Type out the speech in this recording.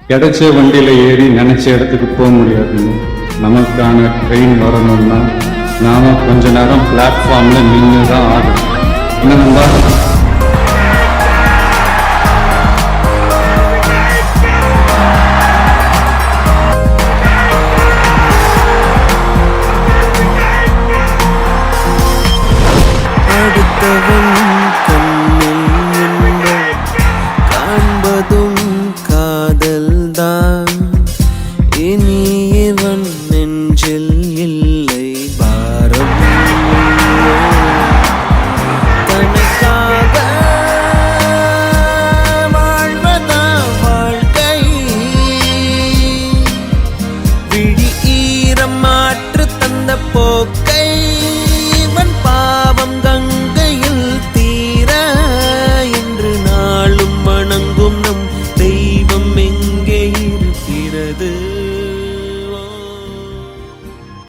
கிடைச்ச வண்டியில ஏறி நினைச்ச இடத்துக்கு போக முடியாதுங்க. நமக்கான ட்ரெயின் வரணும்னா நாம கொஞ்ச நேரம் பிளாட்ஃபார்ம்ல நின்று தான் ஆகணும். என்ன நண்பா?